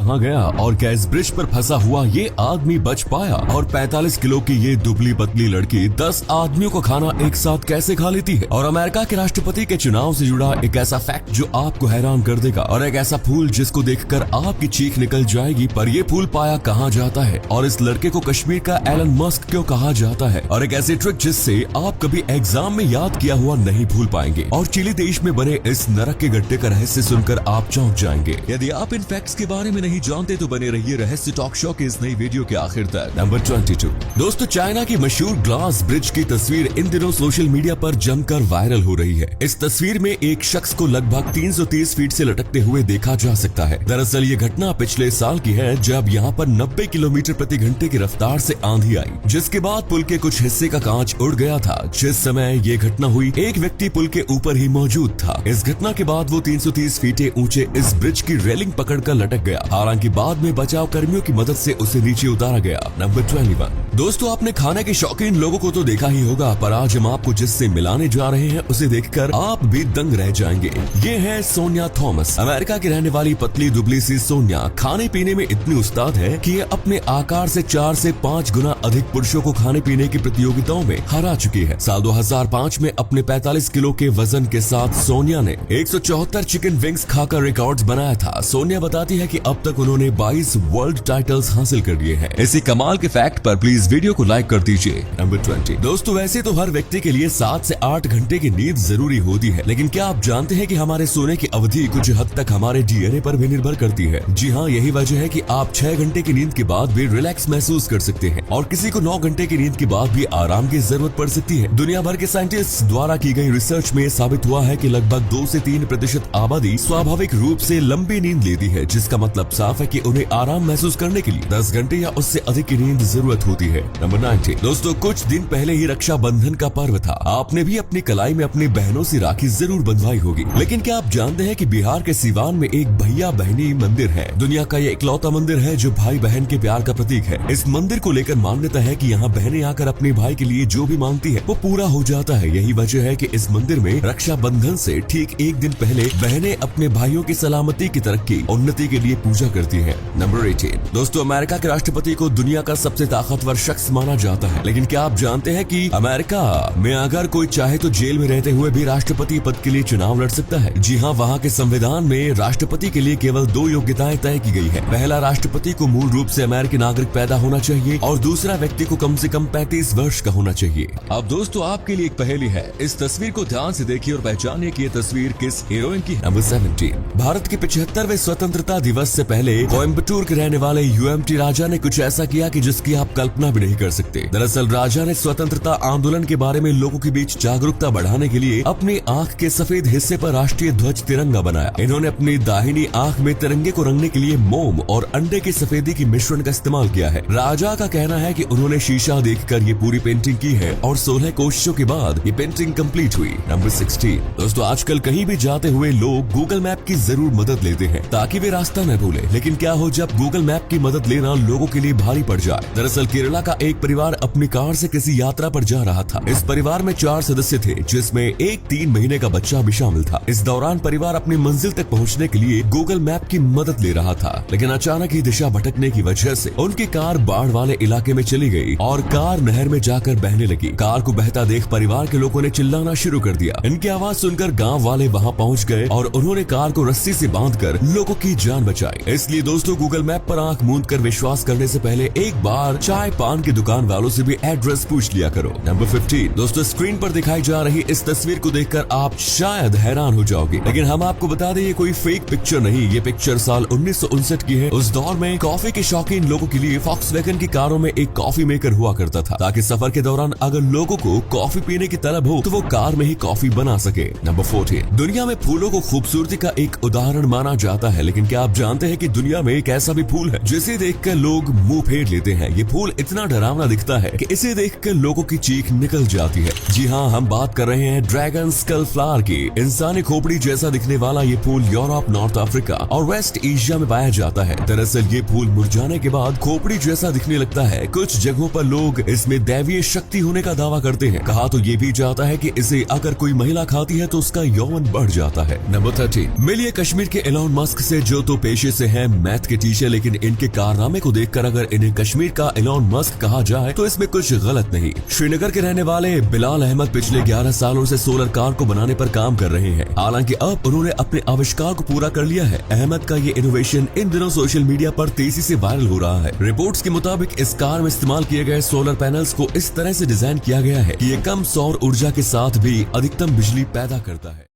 कहाँ गया और क्या इस ब्रिज पर फंसा हुआ ये आदमी बच पाया, और 45 किलो की ये दुबली पतली लड़की 10 आदमियों को खाना एक साथ कैसे खा लेती है, और अमेरिका के राष्ट्रपति के चुनाव से जुड़ा एक ऐसा फैक्ट जो आपको हैरान कर देगा, और एक ऐसा फूल जिसको देखकर आपकी चीख निकल जाएगी। पर ये फूल पाया कहाँ जाता है, और इस लड़के को कश्मीर का एलन मस्क क्यों कहा जाता है, और एक ऐसी ट्रिक जिससे आप कभी एग्जाम में याद किया हुआ नहीं भूल पाएंगे, और चिली देश में बने इस नरक के गड्ढे का रहस्य सुनकर आप चौंक जाएंगे। यदि आप इन फैक्ट्स के बारे में नहीं जानते तो बने रहिए रहस्य टॉक शो के इस नई वीडियो के आखिर तक। नंबर 22 दोस्तों, चाइना की मशहूर ग्लास ब्रिज की तस्वीर इन दिनों सोशल मीडिया पर जमकर वायरल हो रही है। इस तस्वीर में एक शख्स को लगभग 330 फीट से लटकते हुए देखा जा सकता है। दरअसल ये घटना पिछले साल की है, जब यहाँ पर 90 किलोमीटर प्रति घंटे की रफ्तार से आंधी आई, जिसके बाद पुल के कुछ हिस्से का कांच उड़ गया था। जिस समय ये घटना हुई, एक व्यक्ति पुल के ऊपर ही मौजूद था। इस घटना के बाद वो 330 फीट ऊंचे इस ब्रिज की रेलिंग पकड़कर लटक गया। हालांकि बाद में बचाव कर्मियों की मदद से उसे नीचे उतारा गया। नंबर 21 दोस्तों, आपने खाने के शौकीन लोगों को तो देखा ही होगा, पर आज हम आपको जिससे मिलाने जा रहे हैं उसे देखकर आप भी दंग रह जाएंगे। ये है सोनिया थॉमस। अमेरिका की रहने वाली पतली दुबली सी सोनिया खाने पीने में इतनी उस्ताद है कि ये अपने आकार से 4 से 5 गुना अधिक पुरुषों को खाने पीने की प्रतियोगिताओं में हरा चुकी है। साल 2005 में अपने 45 किलो के वजन के साथ सोनिया ने 174 चिकन विंग्स खाकर रिकॉर्ड्स बनाया था। सोनिया बताती है कि अब तक उन्होंने 22 वर्ल्ड टाइटल्स हासिल कर लिए हैं। इसी कमाल के फैक्ट पर प्लीज वीडियो को लाइक कर दीजिए। नंबर 20 दोस्तों, वैसे तो हर व्यक्ति के लिए 7 से 8 घंटे की नींद जरूरी होती है, लेकिन क्या आप जानते हैं कि हमारे सोने की अवधि कुछ हद तक हमारे डीएनए पर भी निर्भर करती है। जी हाँ, यही वजह है कि आप 6 घंटे की नींद के बाद भी रिलैक्स महसूस कर सकते हैं, और किसी को 9 घंटे की नींद के बाद भी आराम की जरूरत पड़ सकती है। दुनिया भर के साइंटिस्ट द्वारा की गई रिसर्च में साबित हुआ है कि लगभग 2 से 3% आबादी स्वाभाविक रूप से लंबी नींद लेती है, जिसका मतलब साफ है कि उन्हें आराम महसूस करने के लिए 10 घंटे या उससे अधिक की नींद जरूरत होती है। नंबर 19 दोस्तों, कुछ दिन पहले ही रक्षाबंधन का पर्व था। आपने भी अपनी कलाई में अपनी बहनों से राखी जरूर बंधवाई होगी, लेकिन क्या आप जानते हैं कि बिहार के सिवान में एक भैया बहनी मंदिर है। दुनिया का ये इकलौता मंदिर है जो भाई बहन के प्यार का प्रतीक है। इस मंदिर को लेकर मान्यता है कि यहाँ बहनें आकर अपने भाई के लिए जो भी मांगती है वो पूरा हो जाता है। यही वजह है कि इस मंदिर में रक्षाबंधन से ठीक एक दिन पहले बहनें अपने भाइयों की सलामती की तरक्की उन्नति के लिए पूजा करती हैं। नंबर 18 दोस्तों, अमेरिका के राष्ट्रपति को दुनिया का सबसे ताकतवर शख्स माना जाता है, लेकिन क्या आप जानते हैं कि अमेरिका में अगर कोई चाहे तो जेल में रहते हुए भी राष्ट्रपति पद के लिए चुनाव लड़ सकता है। जी हाँ, वहाँ के संविधान में राष्ट्रपति के लिए केवल 2 योग्यताएं तय की गई है। पहला, राष्ट्रपति को मूल रूप से अमेरिकी नागरिक पैदा होना चाहिए, और दूसरा, व्यक्ति को कम से कम 35 वर्ष का होना चाहिए। अब दोस्तों, आपके लिए एक पहेली है। इस तस्वीर को ध्यान से देखिए और पहचानिए कि ये तस्वीर किस हीरोइन की है। नंबर 17 भारत के 75वें स्वतंत्रता दिवस से पहले कोयम्बटूर के रहने वाले यूएमटी राजा ने कुछ ऐसा किया कि जिसकी आप कल्पना भी नहीं कर सकते। दरअसल राजा ने स्वतंत्रता आंदोलन के बारे में लोगों के बीच जागरूकता बढ़ाने के लिए अपनी आंख के सफेद हिस्से पर राष्ट्रीय ध्वज तिरंगा बनाया। इन्होंने अपनी दाहिनी आंख में तिरंगे को रंगने के लिए मोम और अंडे की सफेदी की मिश्रण का इस्तेमाल किया है। राजा का कहना है कि उन्होंने शीशा देखकर ये पूरी पेंटिंग की है, और 16 कोशिशों के बाद ये पेंटिंग कंप्लीट हुई। नंबर 16 दोस्तों, आजकल कहीं भी जाते हुए लोग गूगल मैप की जरूर मदद लेते हैं ताकि वे रास्ता न भूले, लेकिन क्या हो जब गूगल मैप की मदद लेना लोगों के लिए भारी पड़ जाए। दरअसल केरला का एक परिवार अपनी कार से किसी यात्रा पर जा रहा था। इस परिवार में 4 सदस्य थे, जिसमें एक 3 महीने का बच्चा भी शामिल था। इस दौरान परिवार अपनी मंजिल तक पहुंचने के लिए गूगल मैप की मदद ले रहा था, लेकिन अचानक ही दिशा भटकने की वजह से उनकी कार बाढ़ वाले इलाके में चली गई और कार नहर में जाकर बहने लगी। कार को बहता देख परिवार के लोगों ने चिल्लाना शुरू कर दिया। इनकी आवाज सुनकर गांव वाले वहां पहुंच गए और उन्होंने कार को रस्सी से बांधकर लोगों की जान बचाई। इसलिए दोस्तों, गूगल मैप पर आंख मूंद कर विश्वास करने से पहले एक बार चाय पान की दुकान वालों से भी एड्रेस पूछ लिया करो। नंबर 15 दोस्तों, स्क्रीन पर दिखाई जा रही इस तस्वीर को देखकर आप शायद हैरान हो जाओगे, लेकिन हम आपको बता दें ये कोई फेक पिक्चर नहीं। ये पिक्चर साल 1959 की है। उस दौर में कॉफी के शौकीन लोगों के लिए फॉक्सवैगन की कारों में एक कॉफी मेकर हुआ करता था, ताकि सफर के दौरान अगर लोगों को कॉफी पीने की तलब हो तो वो कार में ही कॉफी बना सके। नंबर 14 दुनिया में फूलों को खूबसूरती का एक उदाहरण माना जाता है, लेकिन क्या आप जानते हैं कि दुनिया में एक ऐसा भी फूल है जिसे देखकर लोग मुंह फेर लेते हैं। ये फूल इतना इतना डरावना दिखता है कि इसे देखकर लोगों की चीख निकल जाती है। जी हाँ, हम बात कर रहे हैं ड्रैगन स्कल फ्लावर की। इंसानी खोपड़ी जैसा दिखने वाला ये फूल यूरोप, नॉर्थ अफ्रीका और वेस्ट एशिया में पाया जाता है। दरअसल ये फूल मुरझाने के बाद खोपड़ी जैसा दिखने लगता है। कुछ जगहों पर लोग इसमें दैवीय शक्ति होने का दावा करते हैं। कहा तो ये भी जाता है कि इसे अगर कोई महिला खाती है तो उसका यौवन बढ़ जाता है। नंबर 13, मिलिए कश्मीर के एलोन मस्क से, जो तो पेशे से हैं मैथ के टीचर, लेकिन इनके कारनामे को देखकर अगर इन्हें कश्मीर का एलोन मस्क कहा जाए तो इसमें कुछ गलत नहीं। श्रीनगर के रहने वाले बिलाल अहमद पिछले 11 सालों से सोलर कार को बनाने पर काम कर रहे हैं। हालांकि अब उन्होंने अपने आविष्कार को पूरा कर लिया है। अहमद का ये इनोवेशन इन दिनों सोशल मीडिया पर तेजी से वायरल हो रहा है। रिपोर्ट्स के मुताबिक इस कार में इस्तेमाल किए गए सोलर पैनल्स को इस तरह से डिजाइन किया गया है कि ये कम सौर ऊर्जा के साथ भी अधिकतम बिजली पैदा करता है।